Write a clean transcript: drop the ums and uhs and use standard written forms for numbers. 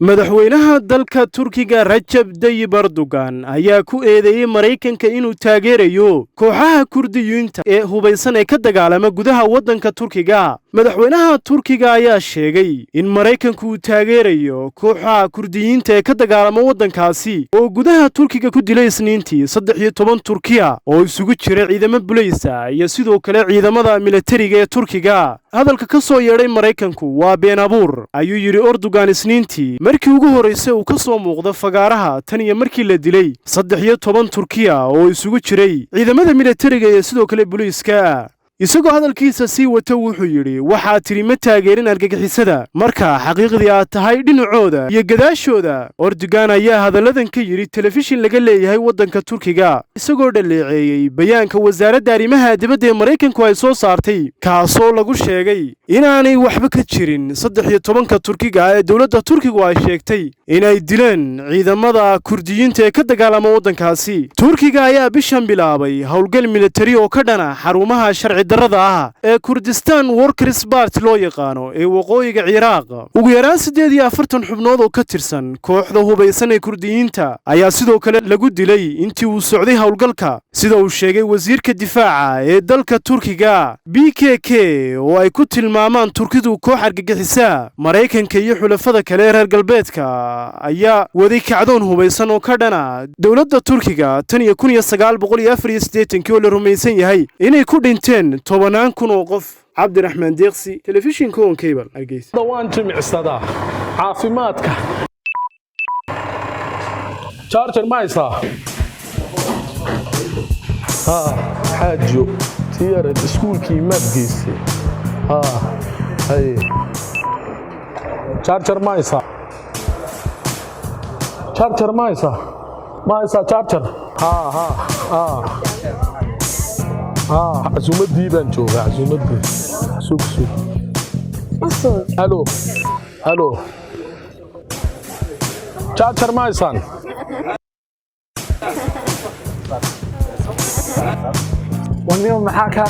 madaxweynaha dalka Turkiga Rajab Tayyip Erdogan ayaa ku eedeeyay Mareykanka inuu taageerayo kooxaha Kurdiyiinta ee hubaysan ee ka dagaalama gudaha waddanka Turkiga. madaxweynaha Turkiga ayaa sheegay in Mareykanku uu taageerayo kooxaha Kurdiyiinta ee ka dagaalama waddankaasi oo gudaha Turkiga ku dilay Isniintii 13 Turkiya oo isugu jira ciidamo bulaysa iyo sidoo kale ciidamada militariga ee Turkiga. hadalka ka soo yeedhay Mareykanku waa been abuur ayuu yiri Erdogan Isniintii markii ugu horeysay uu ka soo muuqdo fagaaraha tan iyo markii la dilay 13 Turkiya oo isugu jiray ciidamada militariga iyo sidoo kale bulayska. isagoo hadalkiisa sii wata wuxuu yiri waxaa tiri ma taageerin argagixisada marka xaqiiqdii aad tahay dhinacooda iyo gadaashooda. Erdogan ayaa hadalladan ka yiri telefishin laga leeyahay waddanka Turkiga isagoo dhaleeceeyay bayaanka wasaaradda arrimaha dibadda ee Mareykanku ay soo saartay kaasoo lagu sheegay inaanay waxba ka jirin 13 Turkiga ee dowladda Turkigu ay sheegtay inay dileen ciidamada Kurdiyiinta ee ka dagaalama waddankaasi. Turkiga ayaa bishan bilaabay howlgal militari oo ka dhana xarumaha sharci darrada ah ee Kurdistan Workers Party loo yaqaano ee waqooyiga Ciraaq. ugu yaraan 48 xubnood oo ka tirsan kooxda hubaysan ee Kurdiyiinta ayaa sidoo kale lagu dilay intii uu socday howlgalka sida uu sheegay wasiirka difaaca ee dalka Turkiga. PKK oo ay ku tilmaamaan Turkidu koox argagixisa. Mareykanka iyo xulafada kale ee reer galbeedka ayaa waday kacdoon hubaysan oo ka dhana dowladda Turkiga tan iyo 1984 oo la rumaysan yahay inay ku dhinteen 10,000 oo qof. Cabdiraxmaan Deeqsi, telefishinka on cable Hargeysa. Dawaan jimicsadaa caafimaadka. Charger ma haysaa? Xaajo tiyarad iskuulkii madgeysay. Hay. Charger ma haysaa? Charger ma haysaa? Ma haysaa charger? عزومتي بنشوف عزومتي سوق الو الو تشارجر مايسان واليوم محاكا